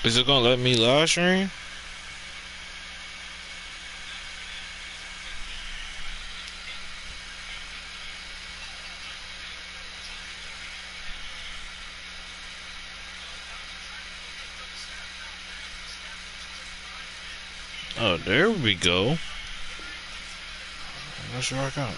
Is it gonna let me live stream? Oh, there we go. Let's rock out.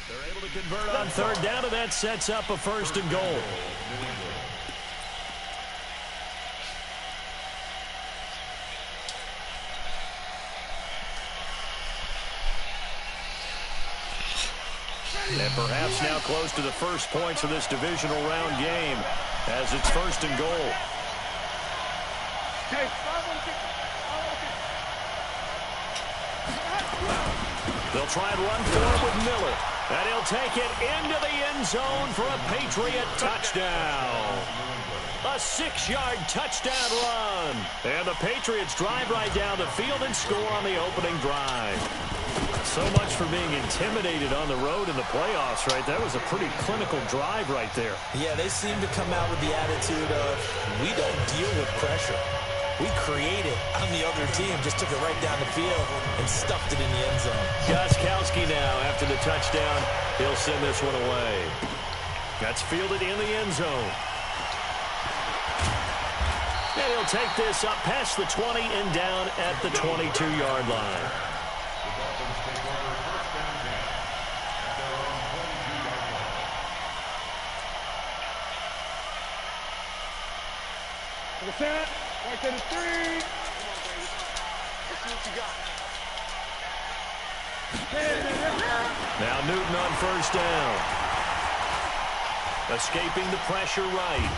They're able to convert on third down, and that sets up a 1st and goal. And perhaps now close to the first points of this divisional round game as it's 1st and goal. They'll try and run for it with Miller. And he'll take it into the end zone for a Patriot touchdown. A 6-yard touchdown run. And the Patriots drive right down the field and score on the opening drive. So much for being intimidated on the road in the playoffs, right? That was a pretty clinical drive right there. Yeah, they seem to come out with the attitude of, we don't deal with pressure. We create it on the other team, just took it right down the field and stuffed it in the end zone. Gostkowski now, after the touchdown, he'll send this one away. That's fielded in the end zone. And he'll take this up past the 20 and down at the 22-yard line. Set. Right to the 3. Come on, baby. Let's see what you got. Now Newton on 1st down. Escaping the pressure right.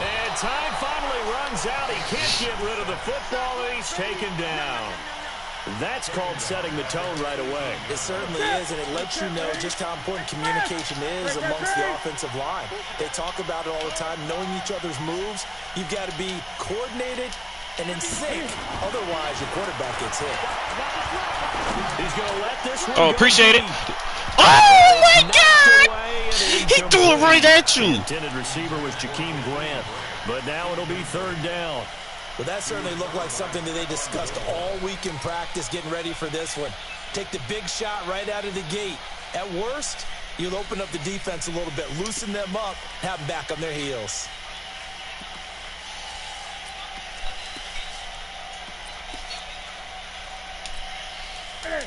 And time finally runs out. He can't get rid of the football, and he's taken down. That's called setting the tone right away. It certainly is, and it lets you know just how important communication is amongst the offensive line. They talk about it all the time, knowing each other's moves. You've got to be coordinated and in sync. Otherwise, your quarterback gets hit. He's going to let this one Oh, appreciate it. Oh, my God! He threw it right at you. The intended receiver was Jakeem Grant, but now it'll be 3rd down. Well, that certainly looked like something that they discussed all week in practice, getting ready for this one. Take the big shot right out of the gate. At worst, you'll open up the defense a little bit, loosen them up, have them back on their heels.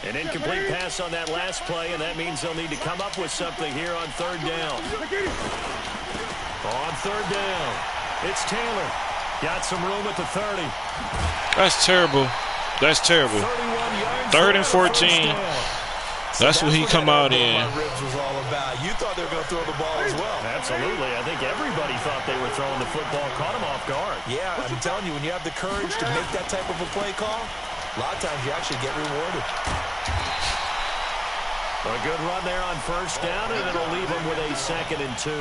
An incomplete pass on that last play, and that means they'll need to come up with something here on 3rd down. On 3rd down, it's Taylor. Got some room at the 30. That's terrible. That's terrible. 3rd and 14. That's what he come out in. Ribs was all about. You thought they were going to throw the ball as well. Absolutely. I think everybody thought they were throwing the football. Caught him off guard. Yeah, I'm telling you, when you have the courage to make that type of a play call, a lot of times you actually get rewarded. A good run there on 1st down, and it'll leave him with a 2nd and 2.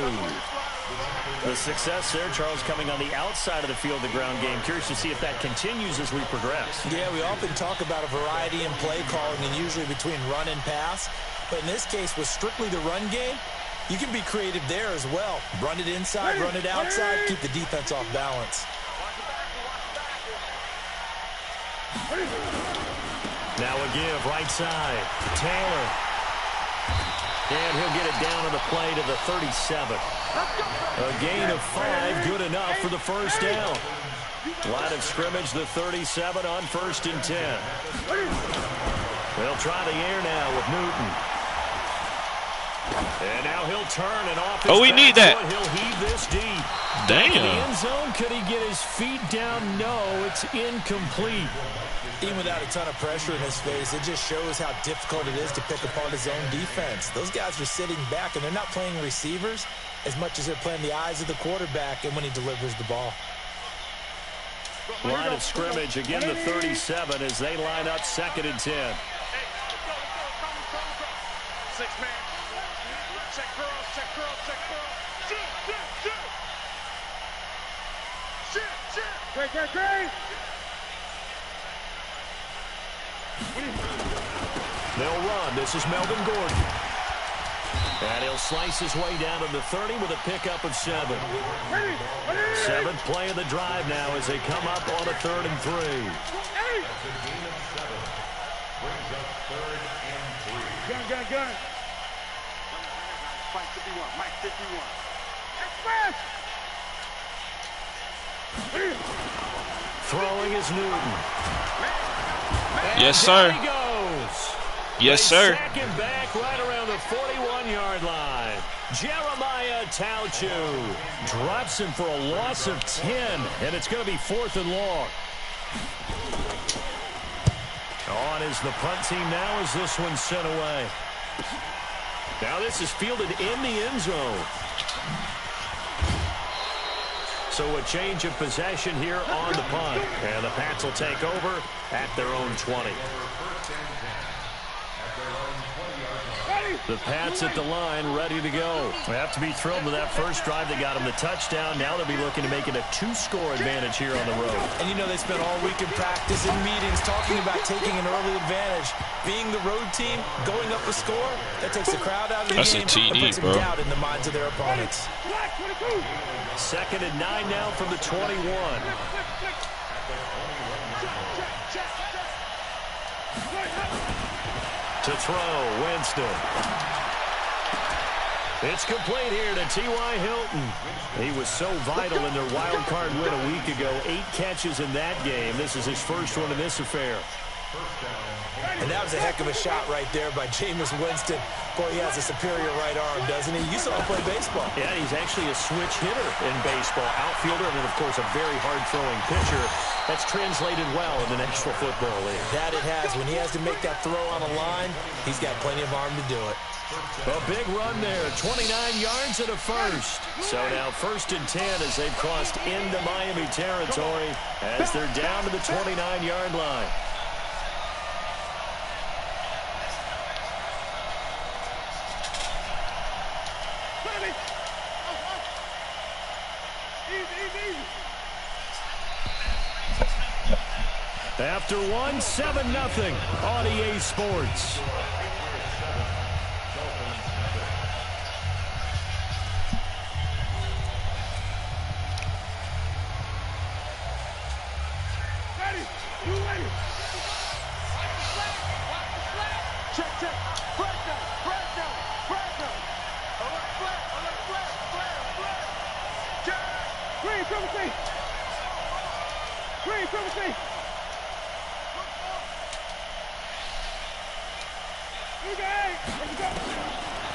The success there, Charles, coming on the outside of the field, the ground game. Curious to see if that continues as we progress. Yeah, we often talk about a variety in play calling and usually between run and pass. But in this case, with strictly the run game, you can be creative there as well. Run it inside, run it outside, keep the defense off balance. Now a give, right side. Taylor. And he'll get it down on the play to the 37. A gain of 5, good enough for the 1st down. Line of scrimmage, the 37 on 1st and 10. They'll try the air now with Newton. And now he'll turn and off his we need that. He'll heave this deep. Damn. In the end zone, could he get his feet down? No, it's incomplete. Even without a ton of pressure in his face, it just shows how difficult it is to pick apart his own defense. Those guys are sitting back, and they're not playing receivers as much as they're playing the eyes of the quarterback and when he delivers the ball. Line of scrimmage, again the 37 as they line up 2nd and 10. 6-man. Check girls, check girls, check girls. Shoot. Great. They'll run. This is Melvin Gordon. And he'll slice his way down to the 30 with a pickup of 7. Seventh play of the drive now as they come up on a 3rd and 3. Gun. Mike 51. Mike 51. Throwing is Newton. Yes, sir. He goes. Yes, sir. Sack him back right around the 41-yard line. Jeremiah Tauchu drops him for a loss of 10, and it's going to be 4th and long. On is the punt team now as this one's sent away. Now this is fielded in the end zone. So a change of possession here on the punt. And the Pats will take over at their own 20. The Pats at the line, ready to go. They have to be thrilled with that first drive that got them the touchdown. Now they'll be looking to make it a 2-score advantage here on the road. And you know they spent all week in practice and meetings talking about taking an early advantage. Being the road team, going up a score, that takes the crowd out of the game. That's a TD, and puts bro. some doubt in the minds of their opponents. 2nd and 9 now from the 21. To throw, Winston. It's complete here to T.Y. Hilton. He was so vital in their wild card win a week ago. 8 catches in that game. This is his first one in this affair. And that was a heck of a shot right there by Jameis Winston. Boy, he has a superior right arm, doesn't he? You saw him play baseball. Yeah, he's actually a switch hitter in baseball. Outfielder and then, of course, a very hard-throwing pitcher. That's translated well in the National Football League. That it has. When he has to make that throw on a line, he's got plenty of arm to do it. A big run there, 29 yards and a first. So now 1st and 10 as they've crossed into Miami territory as they're down to the 29-yard line. After 1, 7-0 on EA Sports.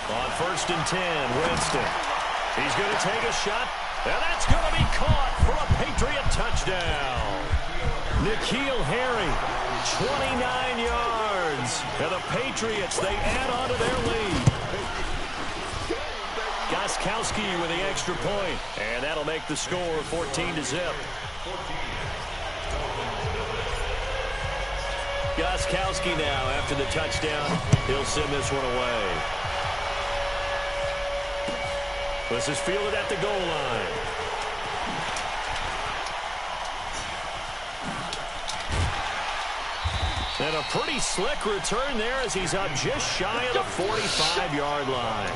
On 1st and 10, Winston. He's going to take a shot, and that's going to be caught for a Patriot touchdown. N'Keal Harry, 29 yards. And the Patriots, they add on to their lead. Gostkowski with the extra point, and that'll make the score 14-0. Gostkowski now after the touchdown. He'll send this one away. This is fielded at the goal line. And a pretty slick return there as he's up just shy of the 45-yard line.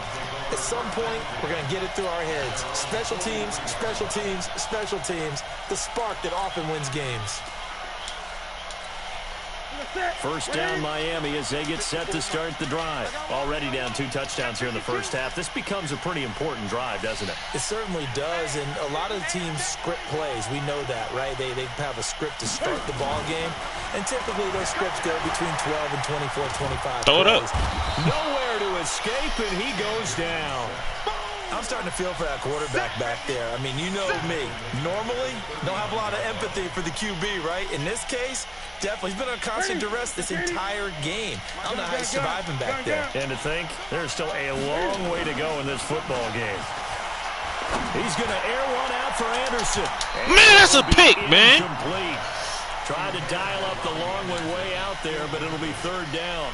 At some point, we're going to get it through our heads. Special teams, special teams, special teams. The spark that often wins games. First down Miami as they get set to start the drive. Already down 2 touchdowns here in the first half. This becomes a pretty important drive, doesn't it? It certainly does, and a lot of the teams script plays. We know that, right? They have a script to start the ball game, and typically those scripts go between 12 and 24, 25 Throw it up. Nowhere to escape, and he goes down. I'm starting to feel for that quarterback back there. I mean, you know me. Normally, don't have a lot of empathy for the QB, right? In this case, definitely. He's been on constant duress this entire game. I don't know how he's surviving back there. And to think, there's still a long way to go in this football game. He's going to air one out for Anderson. Man, that's a pick, man. Incomplete. Trying to dial up the long one way out there, but it'll be 3rd down.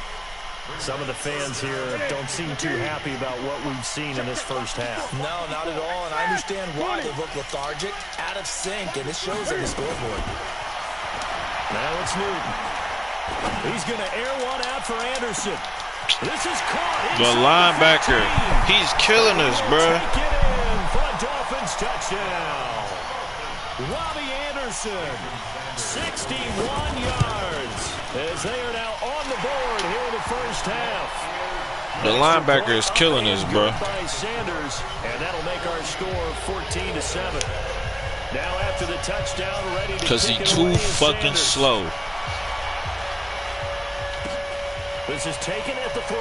Some of the fans here don't seem too happy about what we've seen in this first half. No, not at all, and I understand why. They look lethargic, out of sync, and it shows on the scoreboard. Now it's Newton. He's going to air one out for Anderson. This is caught. The linebacker. He's killing us, bro. Take it in for a Dolphins touchdown. Robbie Anderson, 61 yards, as they are now on the board here in the first half. The linebacker is killing us, bro. By Sanders, and that'll make our score 14-7. Now after the touchdown, ready to because kick he's it too away fucking Sanders. slow. This is taken at the 3.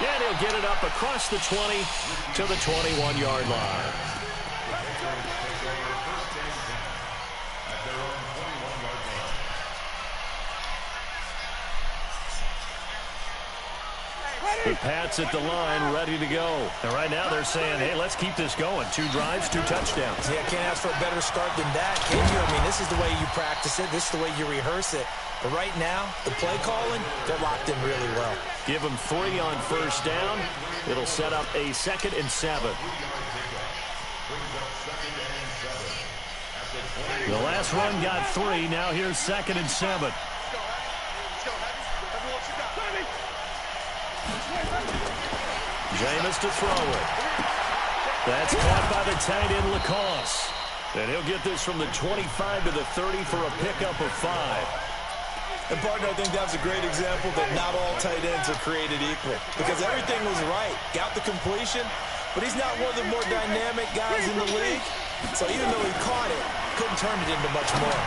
Yeah, and he'll get it up across the 20 to the 21-yard line. The Pats at the line, ready to go. And right now they're saying, hey, let's keep this going. 2 drives, 2 touchdowns. Yeah, can't ask for a better start than that, can you? I mean, this is the way you practice it. This is the way you rehearse it. But right now, the play calling, they're locked in really well. Give them 3 on first down. It'll set up a 2nd and 7. The last run got 3. Now here's 2nd and 7. Jameis to throw it. That's caught by the tight end, Lacoste. And he'll get this from the 25 to the 30 for a pickup of 5. And, partner, I think that's a great example that not all tight ends are created equal. Because everything was right. Got the completion, but he's not one of the more dynamic guys in the league. So even though he caught it, couldn't turn it into much more.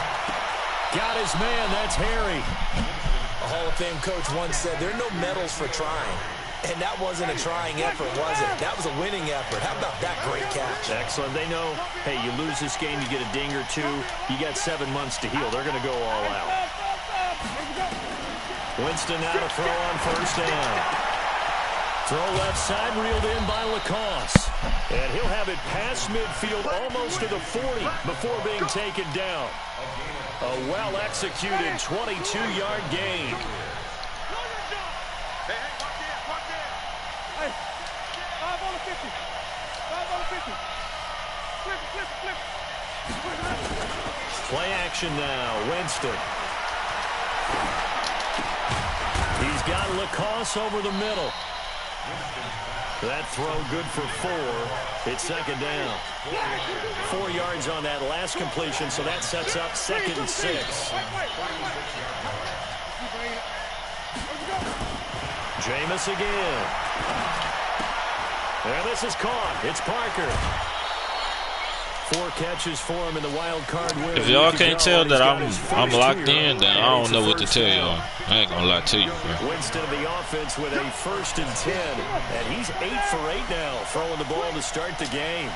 Got his man. That's Harry. A Hall of Fame coach once said, there are no medals for trying. And that wasn't a trying effort, was it? That was a winning effort. How about that great catch? Excellent. They know, hey, you lose this game, you get a ding or 2. You got 7 months to heal. They're going to go all out. Winston now to throw on first down. Throw left side, reeled in by Lacoste. And he'll have it past midfield, almost to the 40 before being taken down. A well-executed 22-yard gain. Hey, 5 on the 50. 5 on the 50. Flip. Play action now, Winston. He's got Lacoste over the middle. That throw good for 4. It's 2nd down. 4 yards on that last completion, so that sets up 2nd and 6. Jameis again. And this is caught. It's Parker. 4 catches for him in the wild card win. If y'all can't tell that I'm locked in, then I don't know what to tell y'all. I ain't gonna lie to you, bro. Winston of the offense with a 1st and 10. And he's 8 for 8 now, throwing the ball to start the game.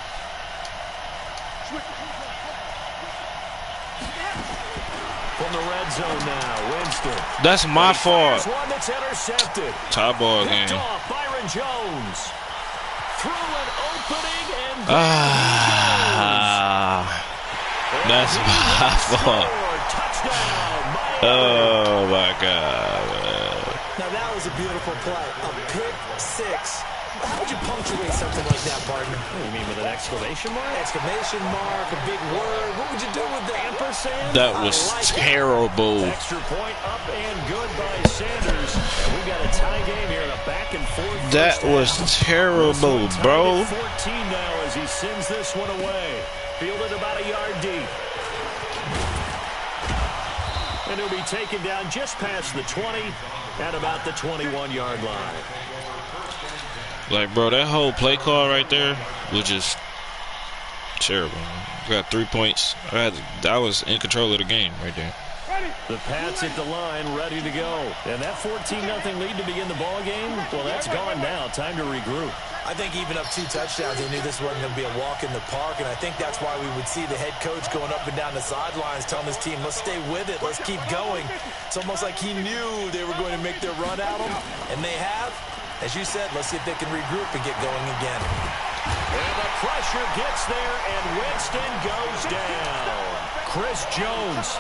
From the red zone now, Winston. That's my fault. One that's intercepted. Tie ball game. Picked off Byron Jones. Through an opening and that's my fault. Touchdown. Oh my God, man. Now that was a beautiful play. A pick 6. How would you punctuate something like that, partner? What do you mean, with an exclamation mark? Exclamation mark, a big word. What would you do with that? Ampersand? That was terrible. Extra point up and good by Sanders. And we got a tie game here in a back and forth. That was terrible, bro. 14 now as he sends this one away. Fielded about a yard deep. And he'll be taken down just past the 20 at about the 21-yard line. Like, bro, that whole play call right there was just terrible. I got 3 points. I was in control of the game right there. The Pats at the line, ready to go. And that 14-0 lead to begin the ball game, well, that's gone now. Time to regroup. I think even up 2 touchdowns, they knew this wasn't going to be a walk in the park, and I think that's why we would see the head coach going up and down the sidelines telling his team, let's stay with it, let's keep going. It's almost like he knew they were going to make their run at him, and they have. As you said, let's see if they can regroup and get going again. And the pressure gets there, and Winston goes down. Chris Jones,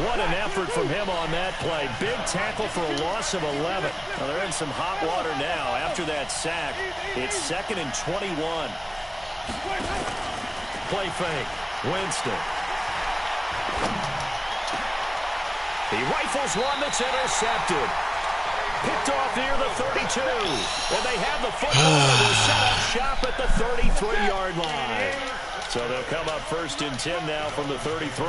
what an effort from him on that play. Big tackle for a loss of 11. Well, they're in some hot water now after that sack. It's 2nd and 21. Play fake. Winston. He rifles one that's intercepted. Picked off near the 32. And they have the football and will set up shop at the 33-yard line. So they'll come up 1st and 10 now from the 33.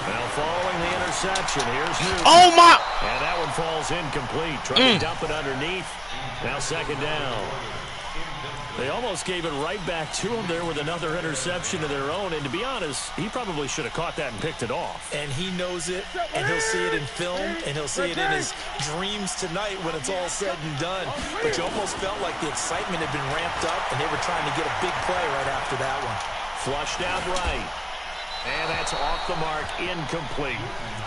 Now following the interception, here's Newton. Oh, my. And that one falls incomplete. Trying to dump it underneath. Now 2nd down. They almost gave it right back to him there with another interception of their own. And to be honest, he probably should have caught that and picked it off. And he knows it, and he'll see it in film, and he'll see it in his dreams tonight when it's all said and done. But you almost felt like the excitement had been ramped up, and they were trying to get a big play right after that one. Flushed out right. And that's off the mark, incomplete.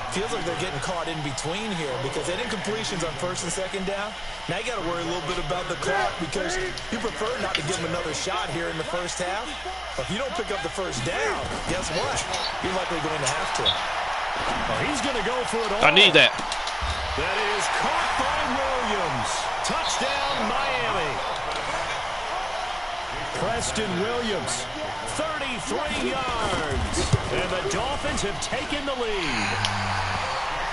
Feels like they're getting caught in between here because they had incompletions on 1st and 2nd down. Now you got to worry a little bit about the clock because you prefer not to give them another shot here in the 1st half. But if you don't pick up the 1st down, guess what? You're likely going to have to. Oh, he's going to go for it all. I need that. That is caught by Williams. Touchdown, Miami. Preston Williams, 33 yards. And the Dolphins have taken the lead.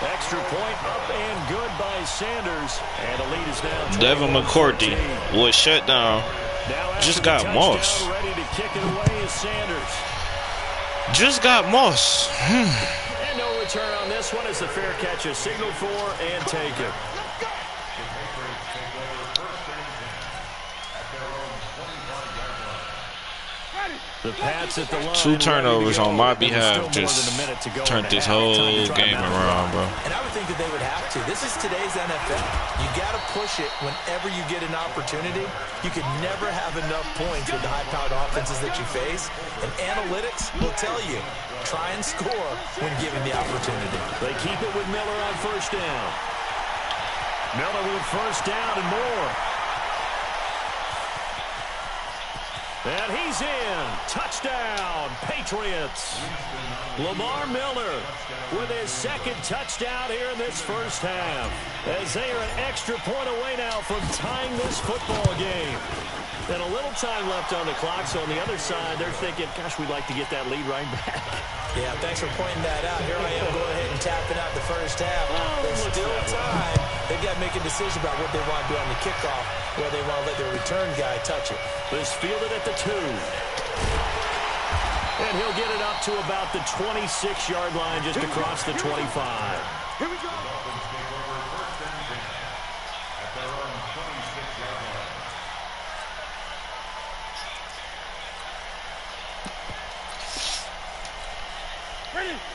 Extra point up and good by Sanders. And the lead is now Devin McCourty was shut down. Just got Moss. Ready to kick it away is Sanders. Just got Moss. And no return on this one as the fair catch is signaled for and taken. The Pats at the line. 2 turnovers on my behalf just turned this whole game around, bro. And I would think that they would have to. This is today's NFL. You got to push it whenever you get an opportunity. You could never have enough points with the high-powered offenses that you face. And analytics will tell you, try and score when given the opportunity. They keep it with Miller on 1st down. Miller with 1st down and more. And he's in. Touchdown, Patriots. Lamar Miller with his 2nd touchdown here in this 1st half. As they are an extra point away now from tying this football game. And a little time left on the clock, so on the other side, they're thinking, gosh, we'd like to get that lead right back. Yeah, thanks for pointing that out. Here I am going ahead and tapping out the 1st half. There's still time. They've got to make a decision about what they want to do on the kickoff, where they want to let their return guy touch it. This fielded at the 2. And he'll get it up to about the 26-yard line just across the 25. Here we go. 26.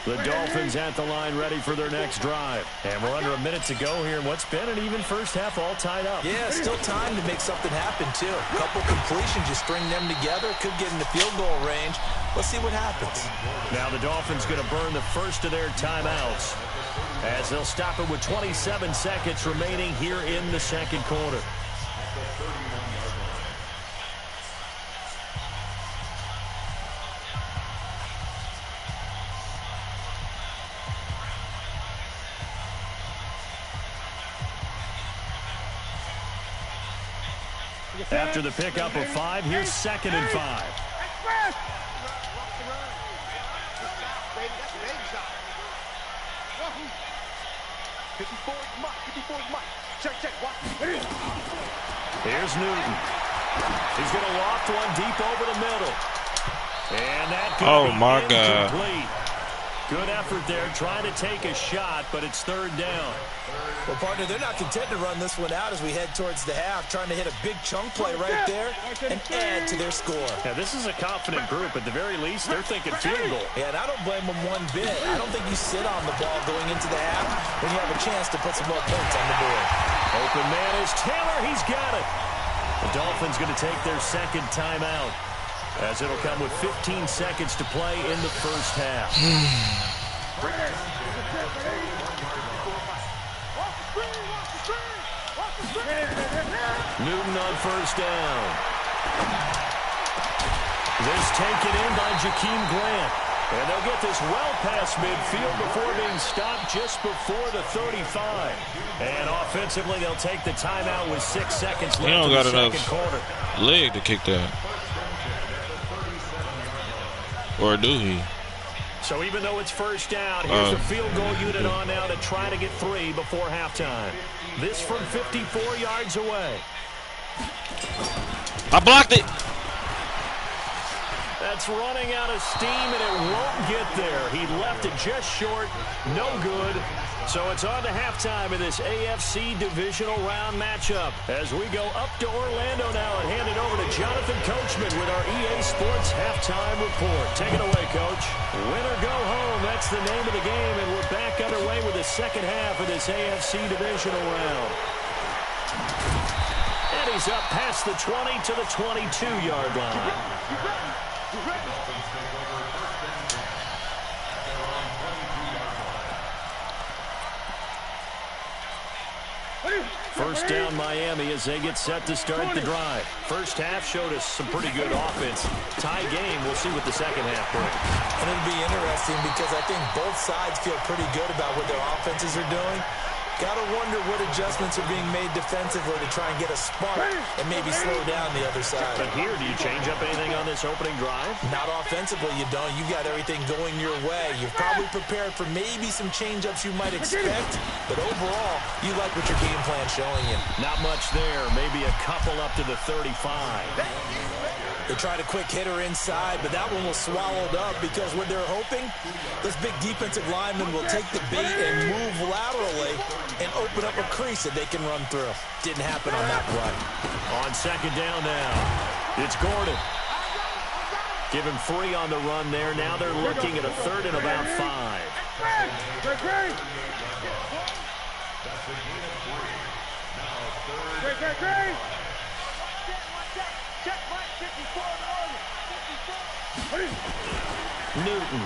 The Dolphins at the line ready for their next drive. And we're under a minute to go here in what's been an even 1st half all tied up. Yeah, still time to make something happen, too. A couple completions, you string them together, could get into field goal range. Let's see what happens. Now the Dolphins going to burn the first of their timeouts as they'll stop it with 27 seconds remaining here in the 2nd quarter. After the pickup of 5, here's 2nd and 5. Here's Newton. He's going to loft one deep over the middle. And that could be my incomplete. God. Good effort there, trying to take a shot, but it's 3rd down. Well, partner, they're not content to run this one out as we head towards the half, trying to hit a big chunk play right there and add to their score. Yeah, this is a confident group. At the very least, they're thinking field goal. Yeah, and I don't blame them one bit. I don't think you sit on the ball going into the half when you have a chance to put some more points on the board. Open man is Taylor. He's got it. The Dolphins going to take their 2nd timeout as it'll come with 15 seconds to play in the 1st half. Newton on 1st down. This taken in by Jakeem Grant. And they'll get this well past midfield before being stopped just before the 35. And offensively, they'll take the timeout with 6 seconds left in the 2nd quarter. Leg to kick that. Or do he? So even though it's first down, here's the field goal unit on now to try to get 3 before halftime. This from 54 yards away. I blocked it. That's running out of steam, and it won't get there. He left it just short. No good. So it's on to halftime in this AFC divisional round matchup. As we go up to Orlando now and hand it over to Jonathan Coachman with our EA Sports halftime report. Take it away, Coach. Win or go home, that's the name of the game, and we're back underway with the second half of this AFC divisional round. And he's up past the 20 to the 22-yard line. First down Miami as they get set to start the drive. First half showed us some pretty good offense. Tie game, we'll see what the second half brings. And it'll be interesting because I think both sides feel pretty good about what their offenses are doing. Gotta wonder what adjustments are being made defensively to try and get a spark and maybe slow down the other side. But here, do you change up anything on this opening drive? Not offensively, you don't. You got everything going your way. You've probably prepared for maybe some change-ups you might expect, but overall, you like what your game plan's showing you. Not much there. Maybe a couple up to the 35. They tried a quick hitter inside, but that one was swallowed up because what they're hoping, this big defensive lineman will take the bait and move laterally and open up a crease that they can run through. Didn't happen on that play. On second down now, it's Gordon. Give him 3 on the run there. Now they're looking at a 3rd and about 5. Newton.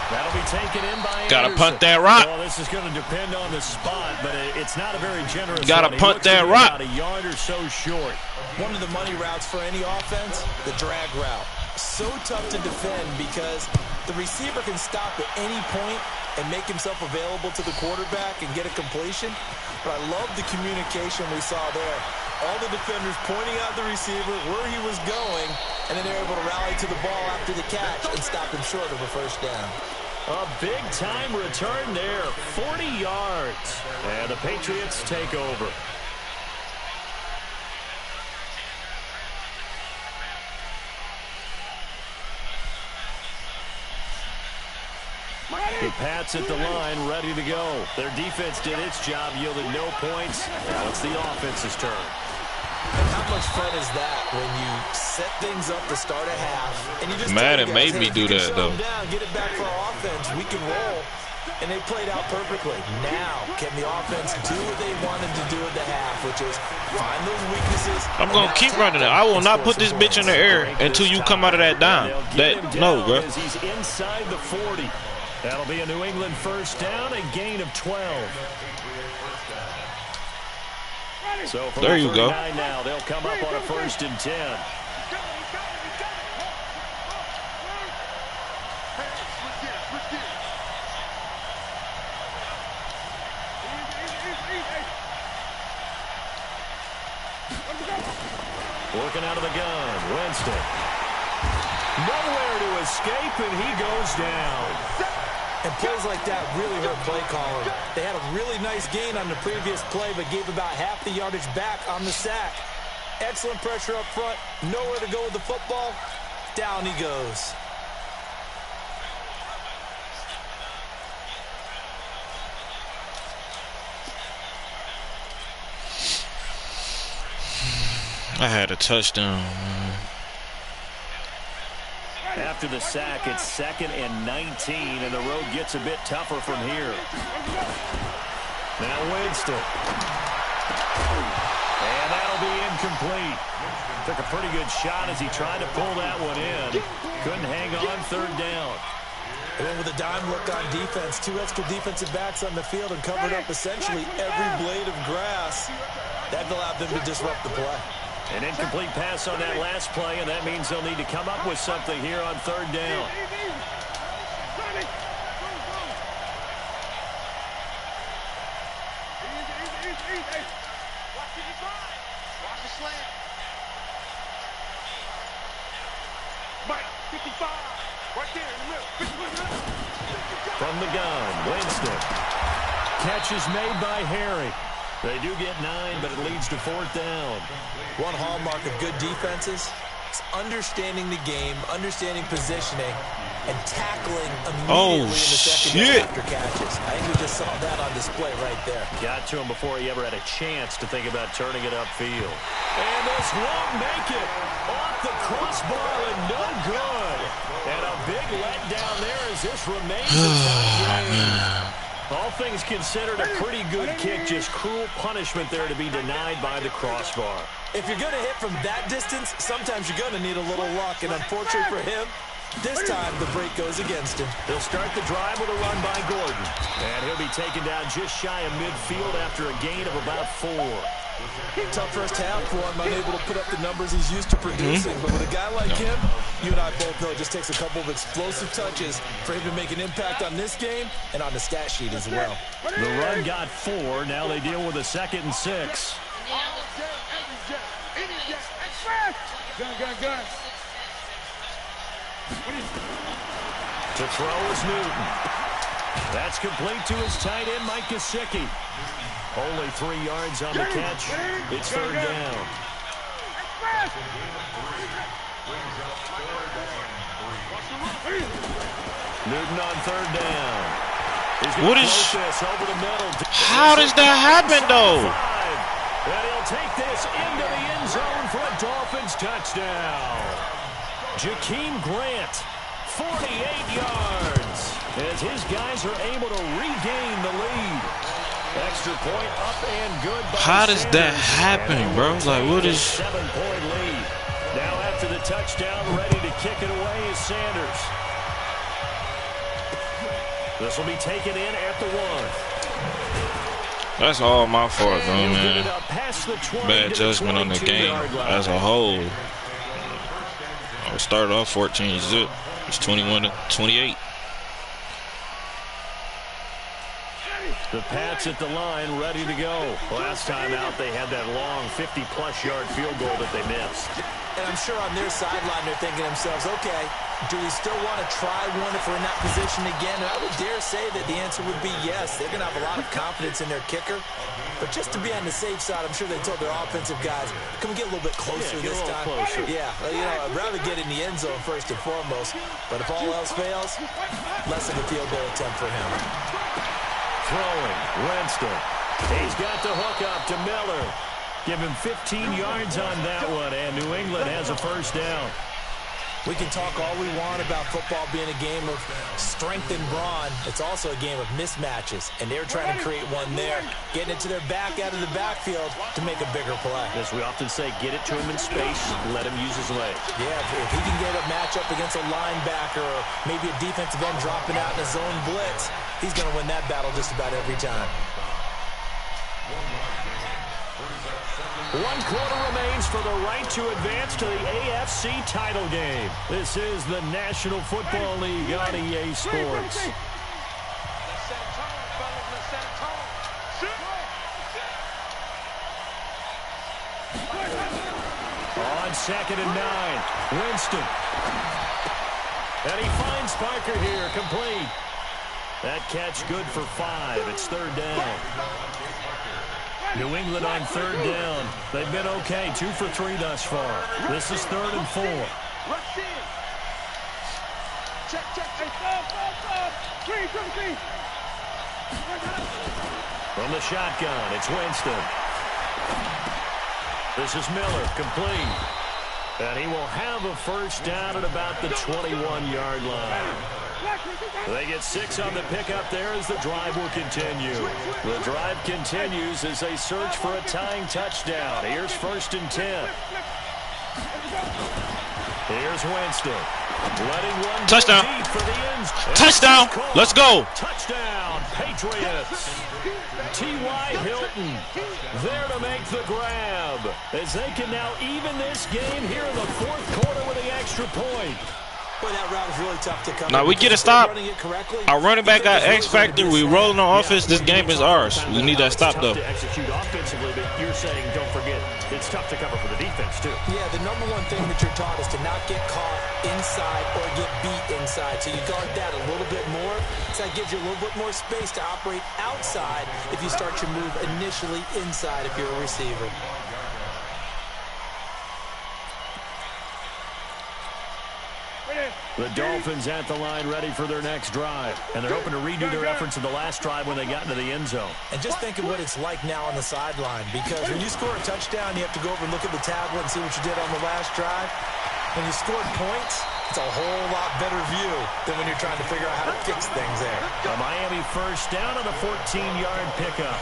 That'll be taken in by Gotta Anderson. punt that rock. Well, this is going to depend on the spot, but it's not a very generous Gotta one. punt that rock. About a yard or so short. One of the money routes for any offense, the drag route. So tough to defend because the receiver can stop at any point and make himself available to the quarterback and get a completion. But I love the communication we saw there. All the defenders pointing out the receiver, where he was going, and then they're able to rally to the ball after the catch and stop him short of a first down. A big-time return there, 40 yards. And the Patriots take over. The Pats at the line, ready to go. Their defense did its job, yielded no points. Now it's the offense's turn. And how much fun is that when you set things up to start a half and you just Madden made me do that though. Down, get it back for our offense. We can roll, and they played out perfectly. Now, can the offense do what they wanted to do at the half, which is find those weaknesses? I'm gonna keep running it. I will not put this bitch in the air until you come out of that dime. No, bro. He's inside the 40. That'll be a New England first down, a gain of 12. So there you go. Now they'll come up on a 1st and 10. Working out of the gun, Winston. Nowhere to escape, and he goes down. And plays like that really hurt play calling. They had a really nice gain on the previous play, but gave about half the yardage back on the sack. Excellent pressure up front. Nowhere to go with the football. Down he goes. I had a touchdown, man. After the sack, it's 2nd and 19, and the road gets a bit tougher from here. Now Winston. And that'll be incomplete. Took a pretty good shot as he tried to pull that one in. Couldn't hang on 3rd down. And then with a dime look on defense, 2 extra defensive backs on the field and covered up essentially every blade of grass. That allowed them to disrupt the play. An incomplete pass on that last play, and that means they'll need to come up with something here on 3rd down. Watch the slant. Mike, 55. From the gun, Winston. Catch is made by Harry. They do get 9, but it leads to 4th down. One hallmark of good defenses is understanding the game, understanding positioning, and tackling immediately in the second after catches. I think we just saw that on display right there. Got to him before he ever had a chance to think about turning it upfield. And this won't make it. Off the crossbar and no good. And a big letdown there as this remains a tie game. All things considered, a pretty good kick. Just cruel punishment there to be denied by the crossbar. If you're going to hit from that distance, sometimes you're going to need a little luck. And unfortunately for him, this time the break goes against him. They'll start the drive with a run by Gordon. And he'll be taken down just shy of midfield after a gain of about 4. Tough first half for him, unable to put up the numbers he's used to producing. But with a guy like him, you and I both know it just takes a couple of explosive touches for him to make an impact on this game and on the stat sheet as well. The run got 4. Now they deal with a 2nd and 6. Gun. To throw is Newton. That's complete to his tight end, Mike Gesicki. Only 3 yards on the catch. It's 3rd down. Newton on 3rd down. What is? Over the middle. How does that happen, though? And he'll take this into the end zone for a Dolphins touchdown. Jakeem Grant, 48 yards, as his guys are able to regain the lead. Extra point up and good by How does Sanders. that happen, bro? Like, what is... 7-point lead. Now after the touchdown, ready to kick it away is Sanders. This will be taken in at the 1. That's all my fault, though, man. Bad Bad judgment on the game as a whole. I started off 14-0. It's 21-28. The Pats at the line, ready to go. Last time out, they had that long 50-plus yard field goal that they missed. And I'm sure on their sideline, they're thinking to themselves, okay, do we still want to try one if we're in that position again? And I would dare say that the answer would be yes. They're going to have a lot of confidence in their kicker. But just to be on the safe side, I'm sure they told their offensive guys, can we get a little bit closer this time? Closer. Yeah, I'd rather get in the end zone first and foremost. But if all else fails, less of a field goal attempt for him. Throwing, Winston. He's got the hook up to Miller. Give him 15 yards on that one, and New England has a 1st down. We can talk all we want about football being a game of strength and brawn. It's also a game of mismatches, and they're trying to create one there, getting it to their back out of the backfield to make a bigger play. As we often say, get it to him in space, let him use his legs. Yeah, if he can get a matchup against a linebacker or maybe a defensive end dropping out in a zone blitz, he's going to win that battle just about every time. 1 quarter remains for the right to advance to the AFC title game. This is the National Football League on EA Sports. On 2nd and 9, Winston. And he finds Parker here, complete. That catch good for 5. It's 3rd down. New England on 3rd down. They've been okay, 2 for 3 thus far. This is 3rd and 4. From the shotgun, it's Winston. This is Miller, complete. And he will have a 1st down at about the 21-yard line. They get 6 on the pickup there as the drive will continue. The drive continues as they search for a tying touchdown. Here's 1st and 10. Here's Winston. Letting one Touchdown. deep for the ends. Touchdown. Let's go. Touchdown, Patriots. T.Y. Hilton there to make the grab as they can now even this game here in the 4th quarter with the extra point. Boy, that route is really tough to cover. Now we get a stop. Our running back got X factor. We rolling on offense. This game is ours. We need that stop though. To execute offensively, but you're saying don't forget it's tough to cover for the defense too. Yeah, the number one thing that you're taught is to not get caught inside or get beat inside. So you guard that a little bit more. So that gives you a little bit more space to operate outside if you start your move initially inside if you're a receiver. The Dolphins at the line ready for their next drive. And they're hoping to redo their efforts in the last drive when they got into the end zone. And just think of what it's like now on the sideline, because when you score a touchdown, you have to go over and look at the tablet and see what you did on the last drive. When you scored points, it's a whole lot better view than when you're trying to figure out how to fix things there. A Miami first down on a 14-yard pickup.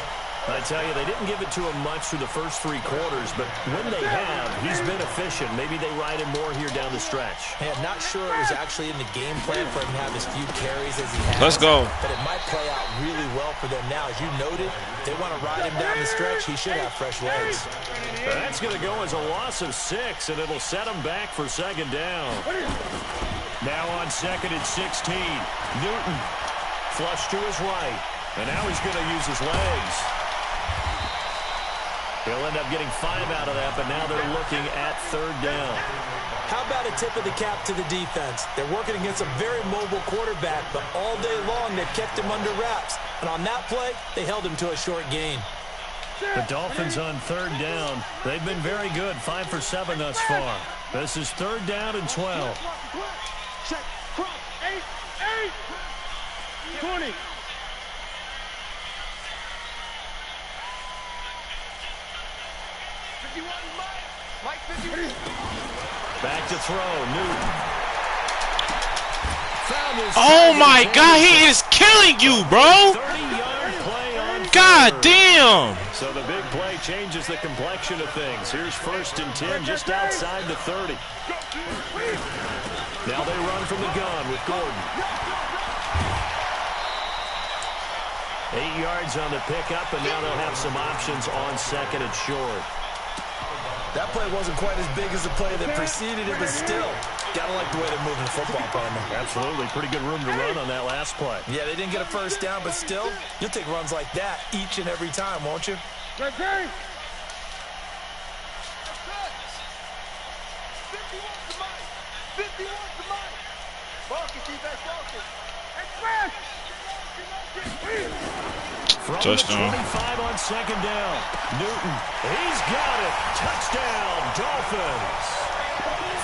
I tell you, they didn't give it to him much through the first 3 quarters, but when they have, he's been efficient. Maybe they ride him more here down the stretch. Yeah, not sure it was actually in the game plan for him to have as few carries as he has. Let's go. But it might play out really well for them now. As you noted, they want to ride him down the stretch. He should have fresh legs. That's going to go as a loss of 6, and it'll set him back for second down. Now on second and 16, Newton flush to his right, and now he's going to use his legs. He'll end up getting 5 out of that, but now they're looking at third down. How about a tip of the cap to the defense? They're working against a very mobile quarterback, but all day long they've kept him under wraps. And on that play, they held him to a short gain. The Dolphins on third down. They've been very good, 5 for 7 thus far. This is third down and 12. Check. 8. 20. Back to throw, Newton. Oh my God, he is killing you, bro. 30-yard play on God third. damn. So the big play changes the complexion of things. Here's first and 10 just outside the 30. Now they run from the gun with Gordon. 8 yards on the pickup, and now they'll have some options on second and short. That play wasn't quite as big as the play that preceded it, but still, gotta like the way they're moving the football, partner. Absolutely, pretty good room to run on that last play. Yeah, they didn't get a first down, but still, you'll take runs like that each and every time, won't you? Great game. 51 to Mike. Focus, defense, focus. Express. From Touchdown. the 25 on second down. Newton, he's got it. Touchdown, Dolphins.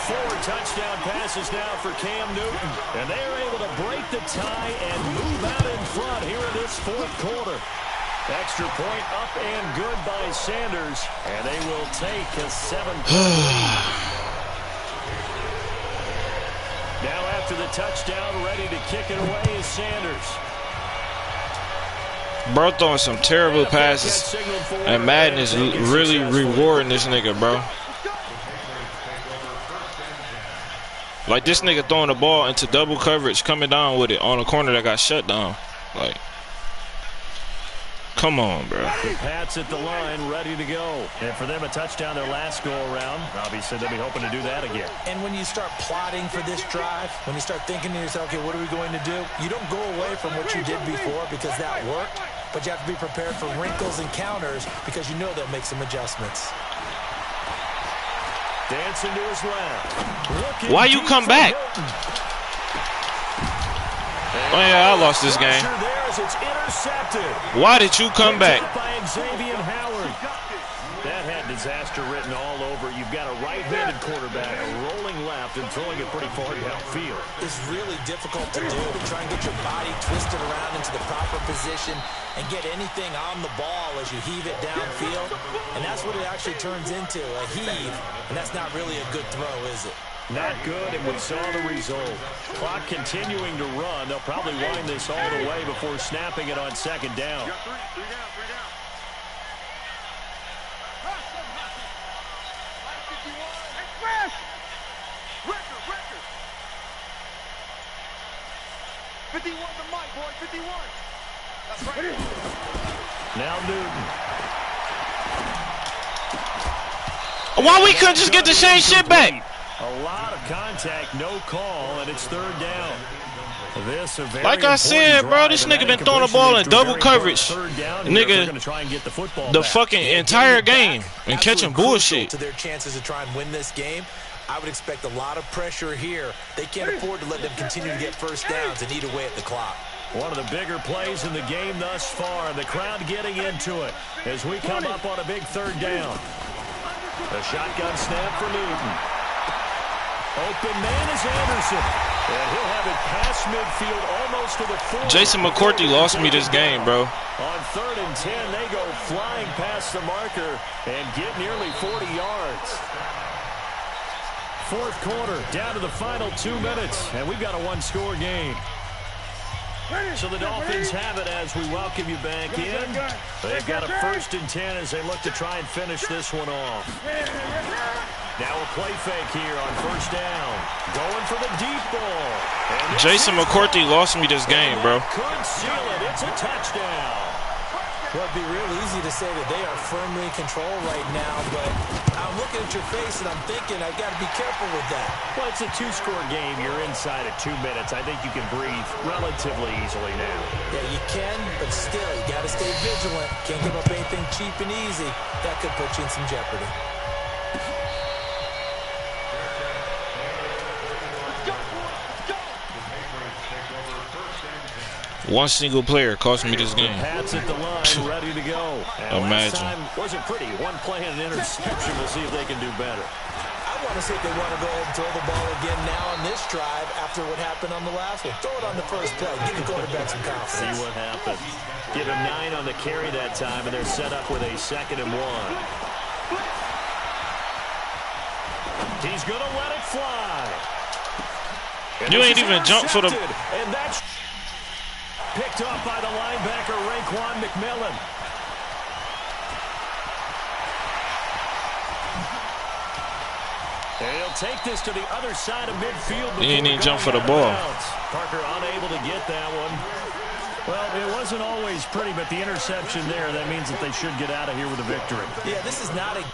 4 touchdown passes now for Cam Newton. And they are able to break the tie and move out in front here in this fourth quarter. Extra point up and good by Sanders. And they will take a 7-point lead. Now after the touchdown, ready to kick it away is Sanders. Bro throwing some terrible passes, and Madden is really rewarding this nigga, bro. Like, this nigga throwing the ball into double coverage, coming down with it on a corner that got shut down. Like, come on, bro. The Pats at the line, ready to go. And for them, a touchdown their last go-around. Obviously, they'll be hoping to do that again. And when you start plotting for this drive, when you start thinking to yourself, okay, what are we going to do? You don't go away from what you did before because that worked, but you have to be prepared for wrinkles and counters because you know they'll make some adjustments. Dancing to his left. Why you come back? Oh, yeah, I lost this game. It's intercepted. Why did you come back? By Xavier Howard. That had disaster written all over. You've got a right-handed quarterback, a rolling left, and throwing it pretty far downfield. It's really difficult to do, to try and get your body twisted around into the proper position and get anything on the ball as you heave it downfield. And that's what it actually turns into, a heave. And that's not really a good throw, is it? Not good, and we saw the result. Clock continuing to run. They'll probably wind this all the way before snapping it on second down. Three down. 51 to Mike, boy, 51. That's right. Now Newton. Why we couldn't just get the same shit back? A lot of contact, no call, and it's third down. This a very like I said, bro, this nigga been throwing the ball in double coverage. Nigga, the fucking entire game and catching bullshit. To their chances to try and win this game, I would expect a lot of pressure here. They can't afford to let them continue to get first downs and eat away at the clock. One of the bigger plays in the game thus far. The crowd getting into it as we come up on a big third down. A shotgun snap for Newton. Open man is Anderson. And he'll have it past midfield almost to the 40. Jason McCourty lost me this game, bro. On 3rd and 10, they go flying past the marker and get nearly 40 yards. Fourth quarter, down to the final 2 minutes, and we've got a one-score game. So the Dolphins have it as we welcome you back in. They've got a 1st and 10 as they look to try and finish this one off. Now a play fake here on 1st down. Going for the deep ball. Jason McCourty lost me this game, bro. Could seal it. It's a touchdown. Well, it'd be real easy to say that they are firmly in control right now, but I'm looking at your face and I'm thinking I've got to be careful with that. Well, it's a 2-score game. You're inside at 2 minutes. I think you can breathe relatively easily now. Yeah, you can, but still, you got to stay vigilant. Can't give up anything cheap and easy. That could put you in some jeopardy. One single player cost me this game. Pats at the line, ready to go. And imagine. last time wasn't pretty. One play and an interception. We'll see if they can do better. I want to see if they want to go ahead and throw the ball again now on this drive after what happened on the last one. Throw it on the first play. Give the quarterback some confidence. See what happens. Give him 9 on the carry that time, and they're set up with a 2nd and 1. He's going to let it fly. And You ain't even jumped for the... And that's picked off by the linebacker, Raekwon McMillan. And he'll take this to the other side of midfield. He ain't even jump for the ball. Parker unable to get that one. Well, it wasn't always pretty, but the interception there, that means that they should get out of here with a victory. Yeah, this is not a...